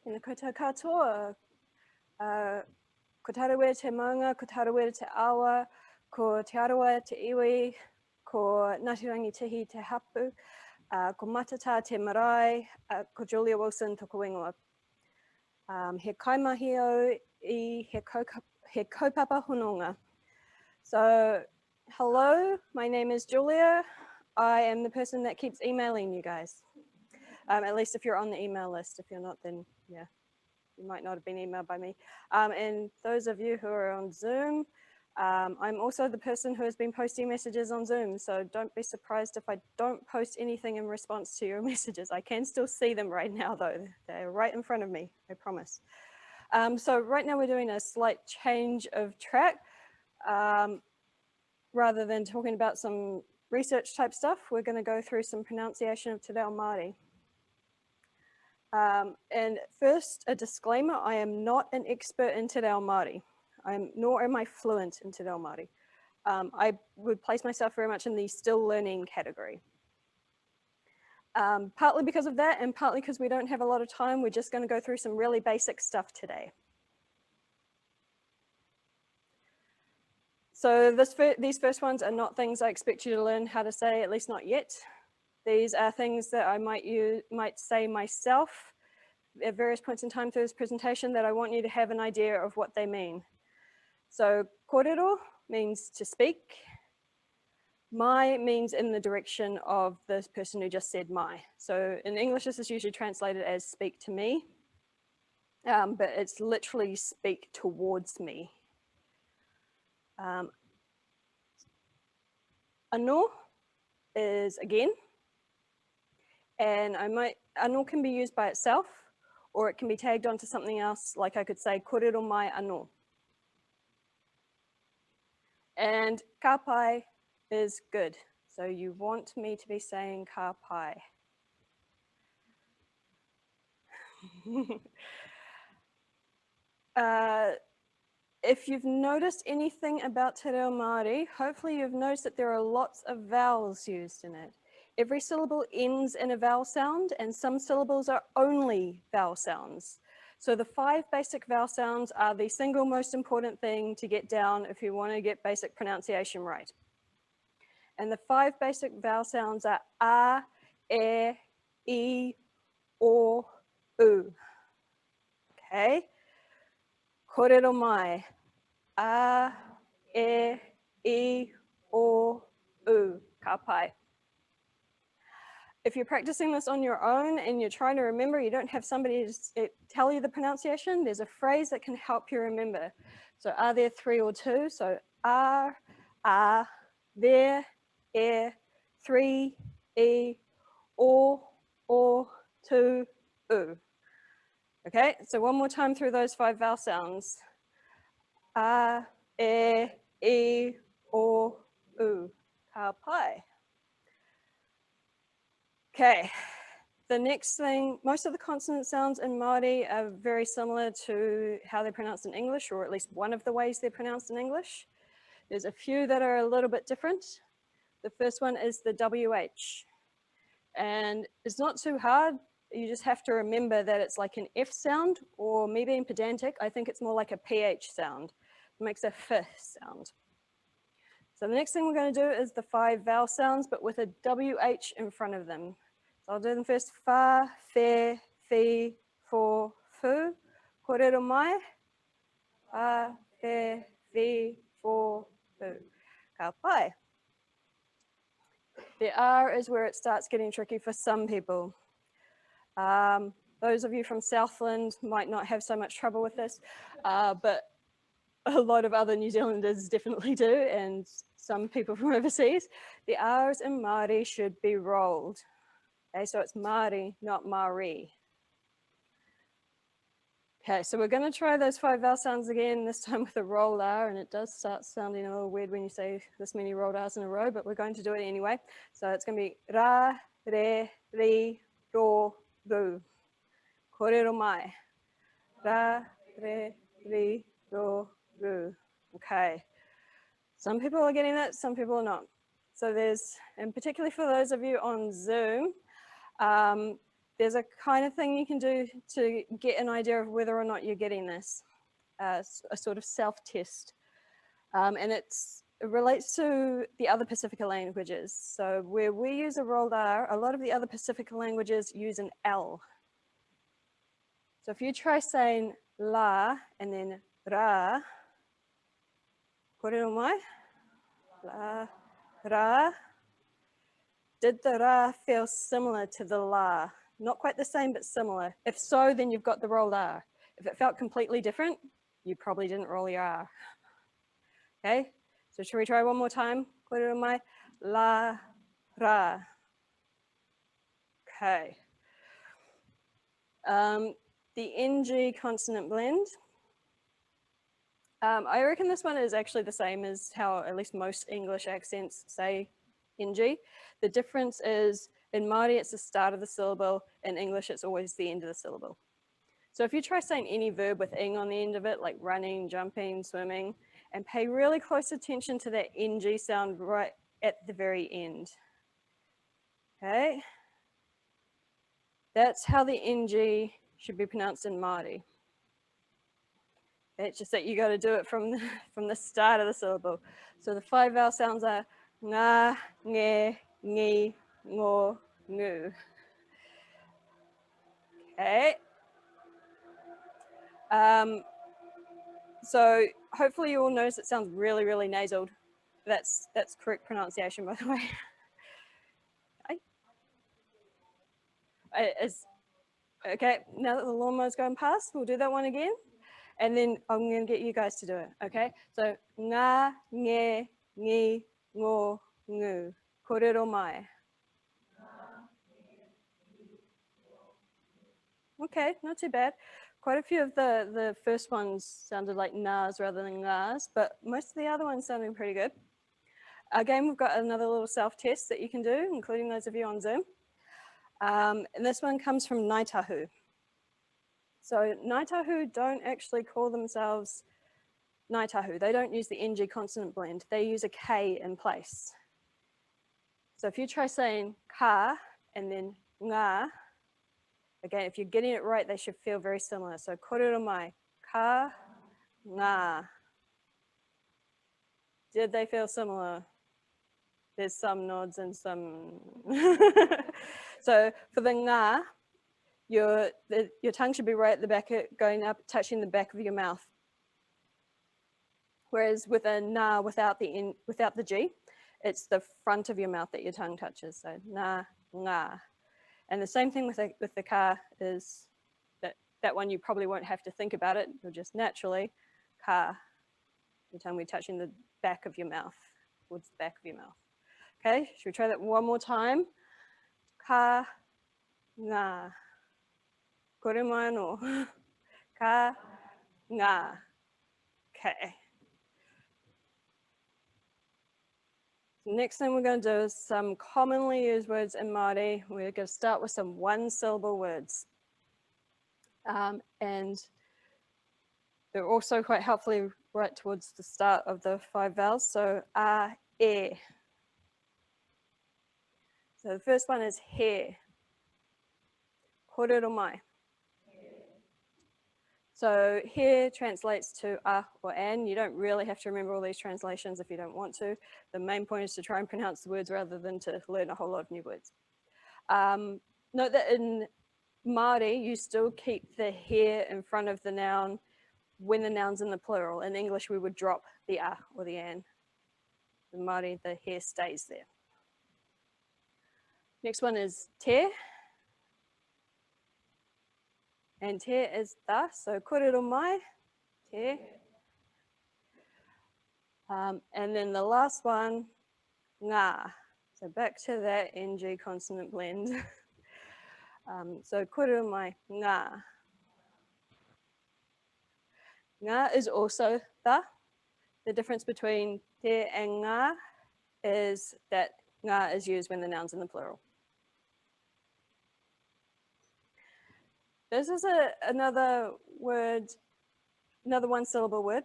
Tēnā koutou katoa. Ko tarawera te maunga, ko tarawera te awa, ko te arawa te iwi, ko Ngāti Rangitihi te hapu, ko matata te marae, ko Julia Wilson toko ingoa. He kaimahio I he Kaupapa Hononga. So, hello, my name is Julia. I am the person that keeps emailing you guys. At least if you're on the email list. If you're not, then yeah, you might not have been emailed by me. And those of you who are on Zoom, I'm also the person who has been posting messages on Zoom. So don't be surprised if I don't post anything in response to your messages. I can still see them right now though. They're right in front of me, I promise. So right now we're doing a slight change of track. Rather than talking about some research type stuff, we're going to go through some pronunciation of Te Reo Māori. And first, a disclaimer, I am not an expert in Te Reo Māori, nor am I fluent in Te Reo Māori. I would place myself very much in the still learning category. Partly because of that, and partly because we don't have a lot of time, we're just going to go through some really basic stuff today. So these first ones are not things I expect you to learn how to say, at least not yet. These are things that I might say myself at various points in time through this presentation that I want you to have an idea of what they mean. So kōrero means to speak. Mai means in the direction of the person who just said mai. So in English, this is usually translated as speak to me, but it's literally speak towards me. Anō is again, and anō can be used by itself, or it can be tagged onto something else, like I could say kōrero mai anō. And ka pai is good. So you want me to be saying ka pai. If you've noticed anything about Te Reo Māori, hopefully you've noticed that there are lots of vowels used in it. Every syllable ends in a vowel sound, and some syllables are only vowel sounds. So the 5 basic vowel sounds are the single most important thing to get down if you want to get basic pronunciation right. And the 5 basic vowel sounds are a, e, I, o, u. Okay? Kōrero mai. A, e, I, o, u. Ka pai. If you're practicing this on your own and you're trying to remember, you don't have somebody to tell you the pronunciation, there's a phrase that can help you remember. So are there 3 or 2? So are, there, e, 3, I, o, 2, u. Okay, so one more time through those 5 vowel sounds. A, e, I, o, u. Ka pai. Okay, the next thing, most of the consonant sounds in Māori are very similar to how they're pronounced in English, or at least one of the ways they're pronounced in English. There's a few that are a little bit different. The first one is the WH. And it's not too hard. You just have to remember that it's like an F sound, or me being pedantic, I think it's more like a PH sound. It makes a F sound. So the next thing we're going to do is the 5 vowel sounds, but with a WH in front of them. So I'll do them first. Fa, fe, fi, fo, fu. Kōrero mai. Fa, fe, fi, fo, fu. Ka pai. The R is where it starts getting tricky for some people. Those of you from Southland might not have so much trouble with this, but a lot of other New Zealanders definitely do, and some people from overseas. The R's in Māori should be rolled. Okay, so it's Māori, not Māori. Okay, so we're going to try those 5 vowel sounds again, this time with a rolled R, and it does start sounding a little weird when you say this many rolled R's in a row, but we're going to do it anyway. So it's going to be ra, re, ri, ro, ru. Kōrero mai. Ra, re, ri, ro, ru. Okay. Some people are getting that, some people are not. So there's, and particularly for those of you on Zoom, there's a kind of thing you can do to get an idea of whether or not you're getting this, a sort of self-test. And it relates to the other Pacifica languages. So where we use a rolled R, a lot of the other Pacifica languages use an L. So if you try saying la and then ra, kore mai, la, ra. Did the ra feel similar to the la? Not quite the same, but similar. If so, then you've got the rolled R. If it felt completely different, you probably didn't roll your R. Okay, so should we try one more time? Kore mai, la, ra. Okay. The NG consonant blend. I reckon this one is actually the same as how at least most English accents say NG. The difference is in Māori it's the start of the syllable, in English it's always the end of the syllable. So if you try saying any verb with ing on the end of it, like running, jumping, swimming, and pay really close attention to that NG sound right at the very end. Okay? That's how the NG should be pronounced in Māori. It's just that you got to do it from the start of the syllable. So the 5 vowel sounds are ngā, nge, ngi, ngo, ngu. Okay. So hopefully you all notice it sounds really, really nasaled. That's correct pronunciation, by the way. Okay, now that the lawnmower's going past, we'll do that one again. And then I'm going to get you guys to do it, okay? So, ngā, nge, ngi, ngo, ngu. Kōrero mai. Okay, not too bad. Quite a few of the first ones sounded like nās rather than ngās, but most of the other ones sounded pretty good. Again, we've got another little self-test that you can do, including those of you on Zoom. And this one comes from Ngaitahu. So Ngaitahu don't actually call themselves Ngaitahu. They don't use the NG consonant blend. They use a K in place. So if you try saying ka and then ngā, again, if you're getting it right, they should feel very similar. So kōrero mai, ka, ngā. Did they feel similar? There's some nods and some. So for the ngā, your tongue should be right at the back, going up, touching the back of your mouth. Whereas with a na without the G, it's the front of your mouth that your tongue touches. So na, ngā. And the same thing with the ka is that one you probably won't have to think about it. You'll just naturally ka. Your tongue will be touching the back of your mouth, towards the back of your mouth. Okay, should we try that one more time? Ka, ngā. Kore mai anō. Ka, ngā. Okay. Next thing we're going to do is some commonly used words in Māori. We're going to start with some one-syllable words. And they're also quite helpfully right towards the start of the 5 vowels. So, a, e. So the first one is he. Kōrero mai. So here translates to a or an. You don't really have to remember all these translations if you don't want to. The main point is to try and pronounce the words rather than to learn a whole lot of new words. Note that in Māori, you still keep the he in front of the noun when the noun's in the plural. In English, we would drop the a or the an. In Māori, the he stays there. Next one is te. And te is the, so kōrero mai, te. And then the last one, ngā. So back to that NG consonant blend. So kōrero mai, ngā. Ngā is also the. The difference between te and ngā is that ngā is used when the noun's in the plural. This is another word, another one-syllable word.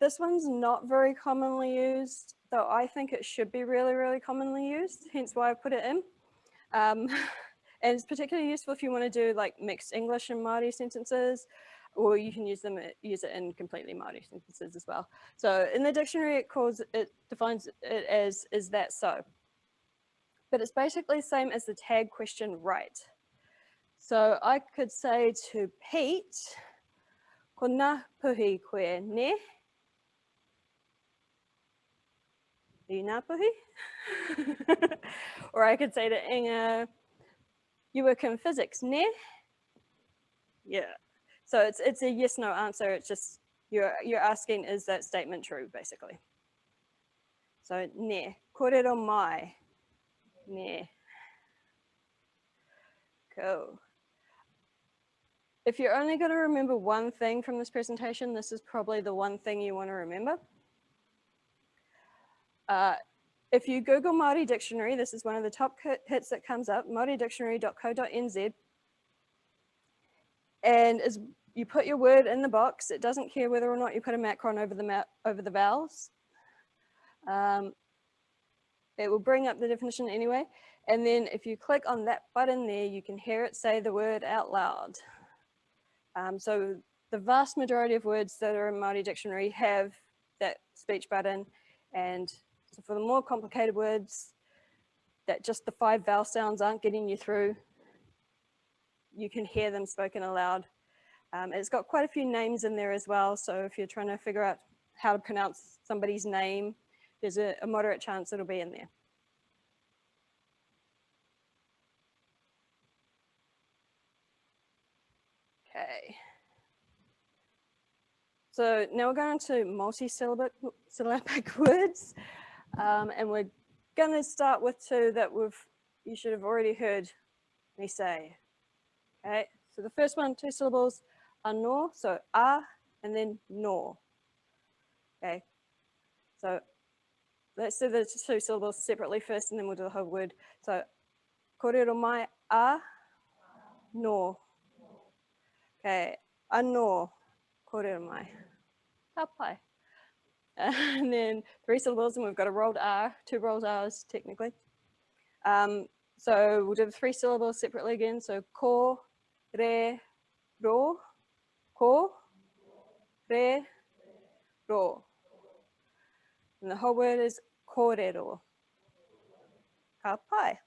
This one's not very commonly used, though I think it should be really, really commonly used, hence why I put it in. And it's particularly useful if you want to do like mixed English and Māori sentences, or you can use it in completely Māori sentences as well. So in the dictionary, it defines it as, is that so? But it's basically the same as the tag question, right? So I could say to Pete, ko ngā puhi koe ne? Are you ngā puhi? Or I could say to Inga, you work in physics, ne? Yeah. So it's a yes, no answer. It's just, you're asking, is that statement true, basically? So ne, kōrero mai, ne. Cool. If you're only going to remember one thing from this presentation, this is probably the one thing you want to remember. If you Google Māori Dictionary, this is one of the top hits that comes up, māoridictionary.co.nz. And as you put your word in the box, it doesn't care whether or not you put a macron over the vowels. It will bring up the definition anyway. And then if you click on that button there, you can hear it say the word out loud. So the vast majority of words that are in Māori Dictionary have that speech button. And so for the more complicated words that just the 5 vowel sounds aren't getting you through, you can hear them spoken aloud. It's got quite a few names in there as well. So if you're trying to figure out how to pronounce somebody's name, there's a moderate chance it'll be in there. Okay. So now we're going to multi-syllabic words. And we're going to start with 2 that you should have already heard me say. Okay, so the first one, 2 syllables, anō, so a, and then no. Okay, so let's do the 2 syllables separately first, and then we'll do the whole word. So, kōrero mai a, no. Okay, anō, kōrero mai. Ka pai. And then 3 syllables, and we've got a rolled R, 2 rolled R's technically. So we'll do the 3 syllables separately again. So ko, re, ro, ko, re, ro. And the whole word is kōrero. Ka pai.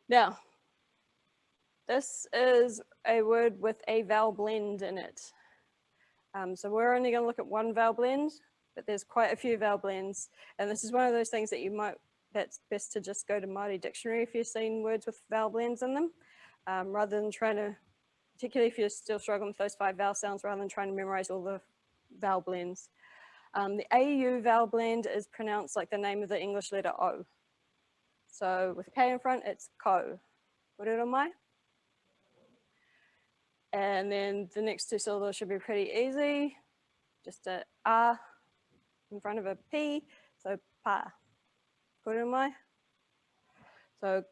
Now, this is a word with a vowel blend in it. So we're only going to look at 1 vowel blend, but there's quite a few vowel blends. And this is one of those things that that's best to just go to Māori Dictionary if you're seeing words with vowel blends in them, rather than trying to, particularly if you're still struggling with those 5 vowel sounds, rather than trying to memorize all the vowel blends. The AU vowel blend is pronounced like the name of the English letter O. So with K in front, it's ko. Kōrero mai. And then the next 2 syllables should be pretty easy. Just a A in front of a P, so pa. Kōrero mai. So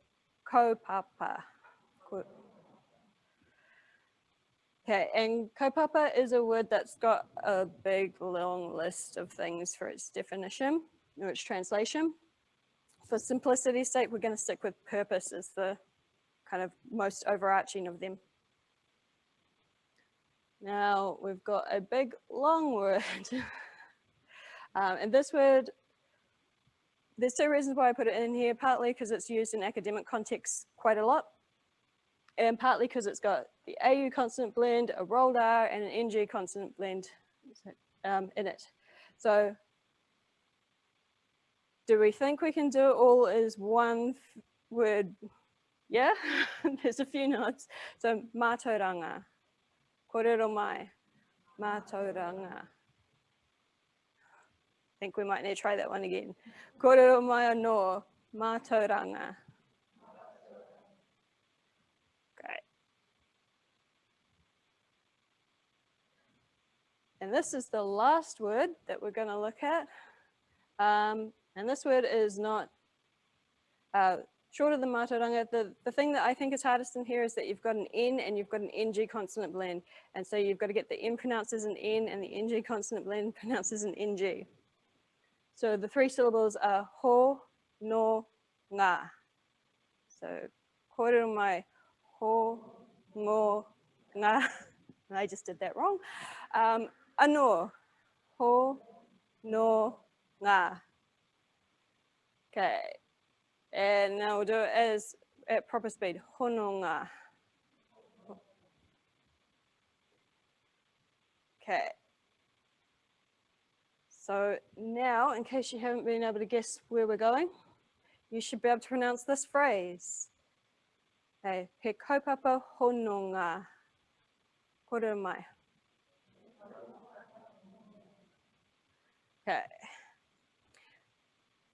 kaupapa. Okay, and kaupapa is a word that's got a big long list of things for its definition or its translation. For simplicity's sake, we're going to stick with purpose as the kind of most overarching of them. Now we've got a big long word. And this word, there's 2 reasons why I put it in here, partly because it's used in academic contexts quite a lot, and partly because it's got the AU consonant blend, a rolled R, and an NG consonant blend in it. So do we think we can do it all as 1 word? Yeah, there's a few nods. So mātauranga, kōrero mai, mātauranga. I think we might need to try that one again. Kōrero mai anō, mātauranga. Great. And this is the last word that we're going to look at. And this word is not shorter than mātauranga. The thing that I think is hardest in here is that you've got an N and you've got an NG consonant blend. And so you've got to get the N pronounced as an N and the NG consonant blend pronounced as an NG. So the 3 syllables are ho, no, ngā. So, kōrero mai, Hononga. I just did that wrong. Anō, Hononga. Okay, and now we'll do it as at proper speed. Hononga. Okay. So now, in case you haven't been able to guess where we're going, you should be able to pronounce this phrase. Okay, he kaupapa hononga. Kōrero mai. Okay.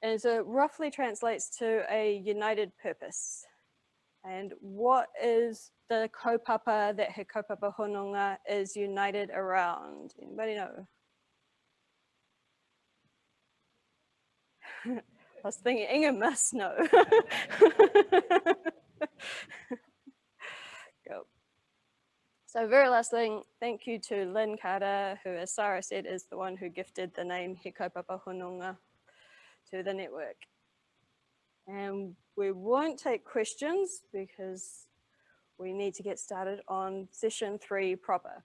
And so it roughly translates to a united purpose. And what is the kaupapa that he kaupapa hononga is united around? Anybody know? I was thinking Inga must know. Go. So very last thing, thank you to Lynn Carter, who, as Sarah said, is the one who gifted the name He Kaupapa Hononga to the network. And we won't take questions because we need to get started on session 3 proper.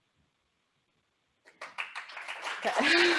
Okay.